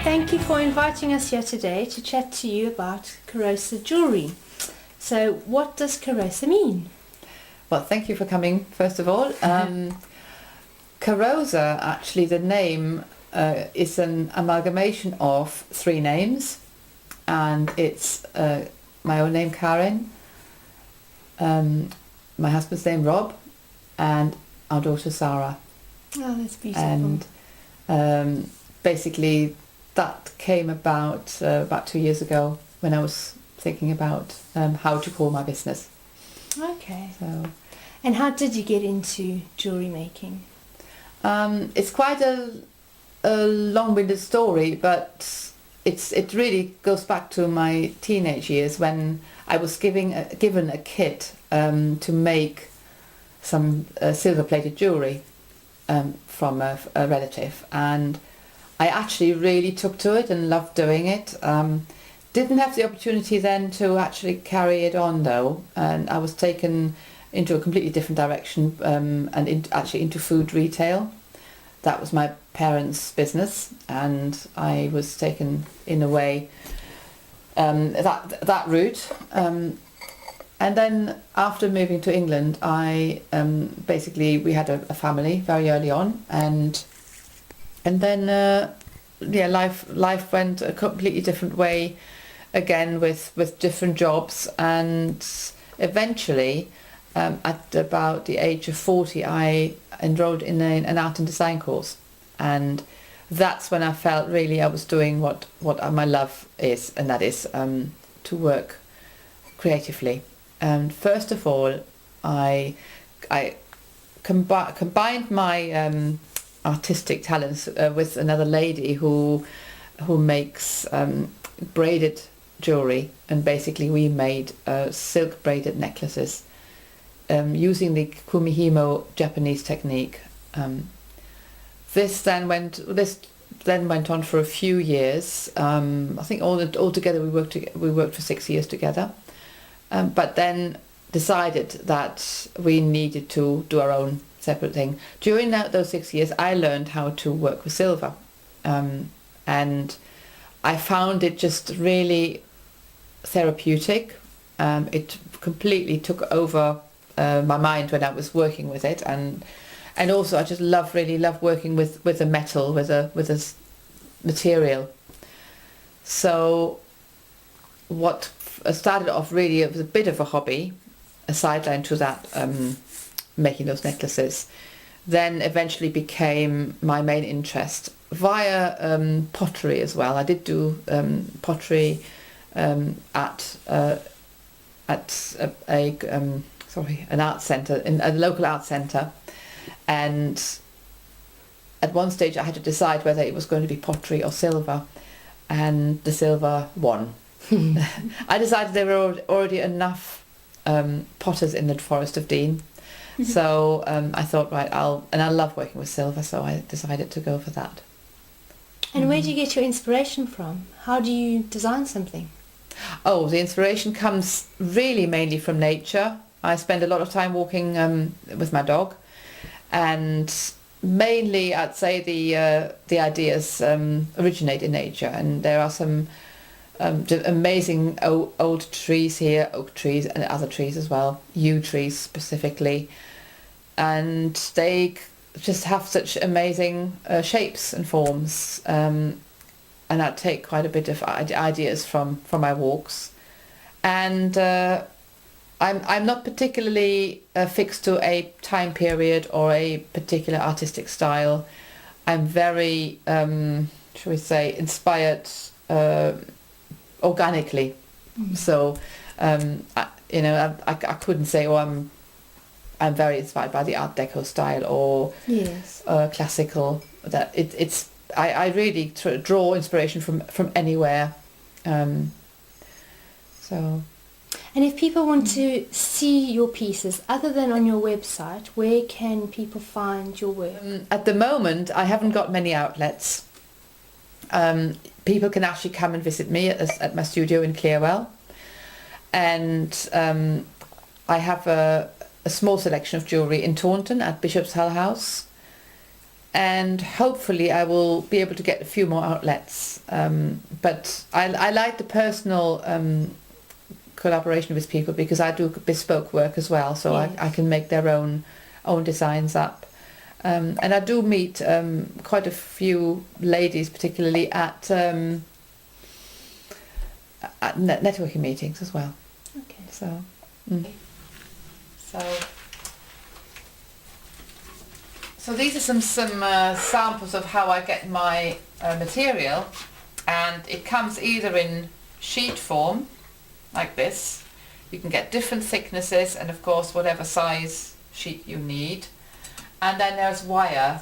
thank you for inviting us here today to chat to you about Karosa Jewellery. So what does Karosa mean? Well, thank you for coming, first of all. Karosa, actually, the name is an amalgamation of three names, and it's my own name, Karin, my husband's name, Rob, and our daughter, Sarah. Oh, that's beautiful. And basically, that came about 2 years ago when I was thinking about how to call my business. Okay. So, and how did you get into jewellery making? it's quite a long-winded story, but it really goes back to my teenage years when I was given a kit to make some silver-plated jewellery from a relative, and I actually really took to it and loved doing it. Didn't have the opportunity then to actually carry it on though, and I was taken into a completely different direction and actually into food retail. That was my parents' business, and I was taken in a way that route. And then after moving to England, I basically we had a family very early on, and then life went a completely different way again with different jobs, and eventually at about the age of 40 I enrolled in an art and design course, and that's when I felt really I was doing what my love is, and that is to work creatively. And first of all, I combined my artistic talents with another lady who makes braided jewellery, and basically we made silk braided necklaces using the kumihimo Japanese technique. This then went on for a few years. I think altogether we worked for 6 years together. But then decided that we needed to do our own separate thing. During those 6 years, I learned how to work with silver, and I found it just really therapeutic. It completely took over my mind when I was working with it, and also I just really love working with a metal, with a material. So what started off really, it was a bit of a hobby, a sideline to that, making those necklaces, then eventually became my main interest via pottery as well. I did do pottery at an art centre, in a local art centre, and at one stage I had to decide whether it was going to be pottery or silver, and the silver won. I decided there were already enough potters in the Forest of Dean, so I thought, right, I love working with silver, so I decided to go for that. And where do you get your inspiration from? How do you design something? Oh, the inspiration comes really mainly from nature. I spend a lot of time walking with my dog, and mainly I'd say the ideas originate in nature, and there are some amazing old trees here, oak trees and other trees as well, yew trees specifically, and they just have such amazing shapes and forms, and I take quite a bit of ideas from my walks. And I'm not particularly fixed to a time period or a particular artistic style. I'm very shall we say, inspired organically. So I couldn't say, I'm very inspired by the Art Deco style or yes, classical. That it's I really draw inspiration from anywhere. So. And if people want to see your pieces other than on your website, where can people find your work? At the moment, I haven't got many outlets. People can actually come and visit me at my studio in Clearwell, and I have a small selection of jewellery in Taunton at Bishop's Hull House, and hopefully I will be able to get a few more outlets. But I like the personal collaboration with people, because I do bespoke work as well, so Yes. I can make their own designs up. And I do meet quite a few ladies, particularly at networking meetings as well. Okay. So, so these are some samples of how I get my material, and it comes either in sheet form, like this. You can get different thicknesses, and of course whatever size sheet you need. And then there's wire,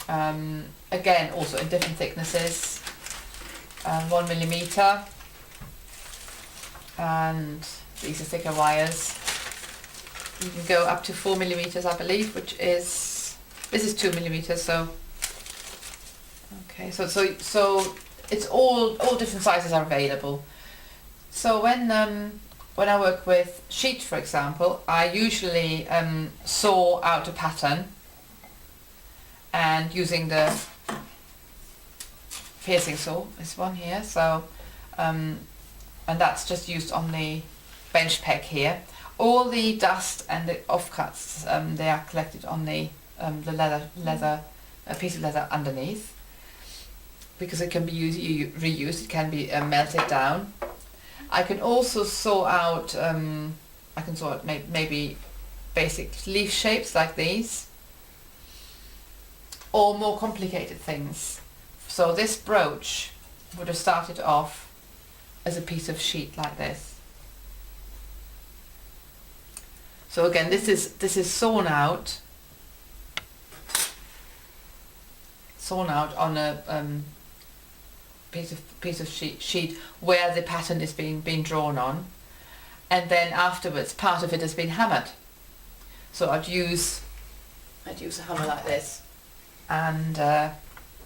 again also in different thicknesses, 1mm, and these are thicker wires. You can go up to 4mm, I believe, which is, this is 2mm, so okay, so it's all different sizes are available. So when I work with sheet, for example, I usually saw out a pattern, and using the piercing saw, this one here, so and that's just used on the bench peg here. All the dust and the offcuts, they are collected on the leather, a piece of leather underneath, because it can be reused. It can be melted down. I can also saw out, I can saw out maybe basic leaf shapes like these, or more complicated things. So this brooch would have started off as a piece of sheet like this. So again, this is sawn out on a piece of sheet where the pattern is being drawn on, and then afterwards part of it has been hammered. So I'd use a hammer like this, and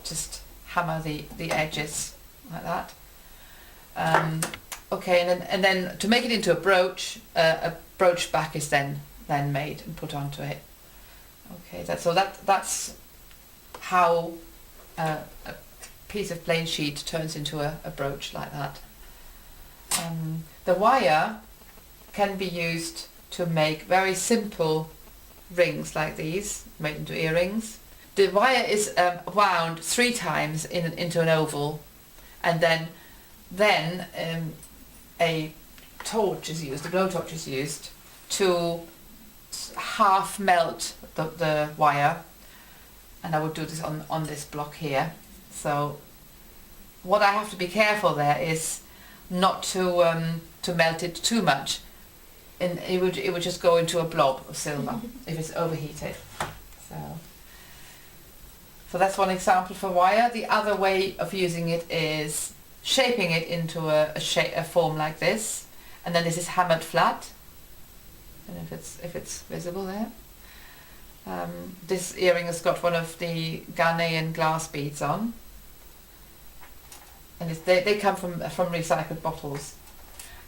just hammer the edges like that. Okay, and then to make it into a brooch back is then made and put onto it. Okay, that's how a piece of plain sheet turns into a brooch like that. The wire can be used to make very simple rings like these, made into earrings. The wire is wound 3 times into an oval, and then a torch is used, a blowtorch is used to half melt the wire, and I would do this on this block here. So what I have to be careful there is not to melt it too much, and it would just go into a blob of silver if it's overheated. So that's one example for wire. The other way of using it is shaping it into a form like this, and then this is hammered flat. I don't know if it's visible there. This earring has got one of the Ghanaian glass beads on, and they come from recycled bottles.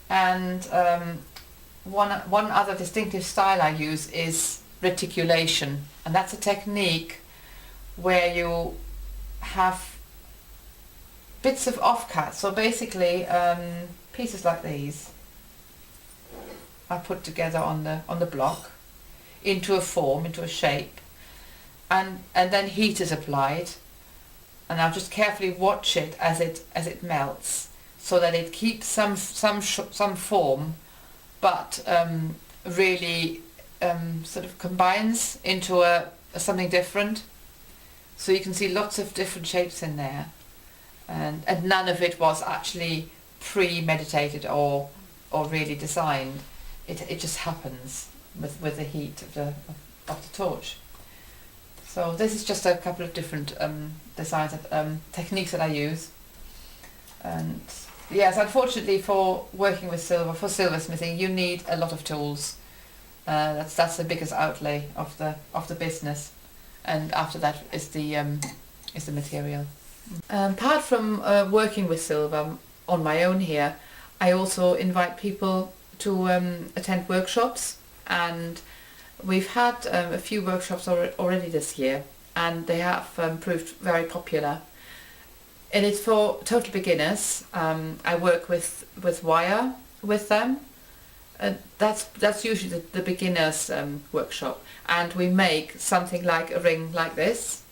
And one other distinctive style I use is reticulation, and that's a technique where you have bits of offcut. So basically, pieces like these are put together on the block into a form, into a shape, and then heat is applied, and I'll just carefully watch it as it melts, so that it keeps some form, but really sort of combines into a something different. So you can see lots of different shapes in there, and none of it was actually premeditated or really designed. It just happens with the heat of the torch. So this is just a couple of different designs, techniques that I use. And yes, unfortunately for working with silver, for silversmithing, you need a lot of tools. That's the biggest outlay of the business, and after that is the material. Apart from working with silver on my own here, I also invite people to attend workshops, and we've had a few workshops already this year, and they have proved very popular. And it's for total beginners. I work with wire with them. That's usually the beginners workshop, and we make something like a ring like this.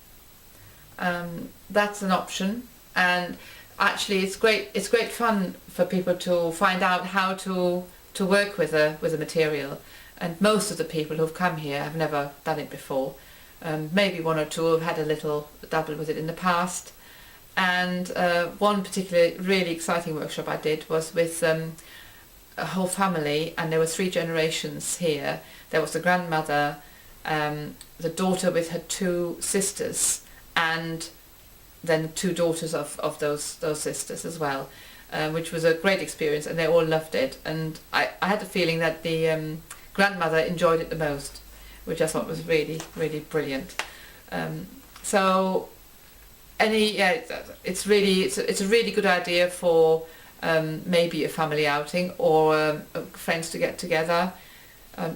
That's an option, and actually it's great fun for people to find out how to work with a material. And most of the people who've come here have never done it before. Maybe one or two have had a little dabble with it in the past. And one particularly really exciting workshop I did was with a whole family, and there were 3 generations here. There was the grandmother, the daughter with her 2 sisters, and then 2 daughters of those sisters as well, which was a great experience, and they all loved it. And I had the feeling that the grandmother enjoyed it the most, which I thought was really, really brilliant. So it's a really good idea for maybe a family outing, or friends to get together,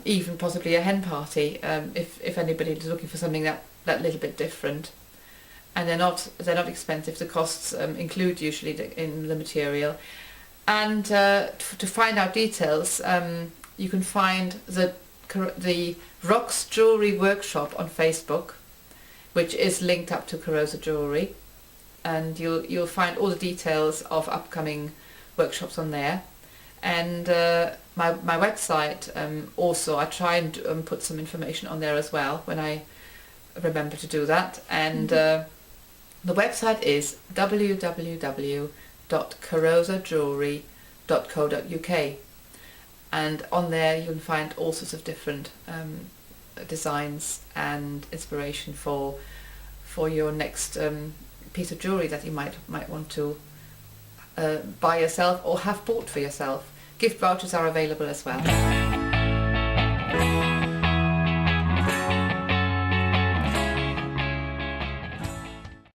even possibly a hen party, if anybody is looking for something that little bit different. And they're not expensive. The costs include usually in the material. And to find out details, you can find the Rocks Jewellery Workshop on Facebook, which is linked up to Karosa Jewellery, and you'll find all the details of upcoming workshops on there. And my website also, I try and put some information on there as well when I remember to do that. And the website is www.karosajewellery.co.uk, and on there you'll find all sorts of different designs and inspiration for your next piece of jewellery that you might want to buy yourself or have bought for yourself. Gift vouchers are available as well.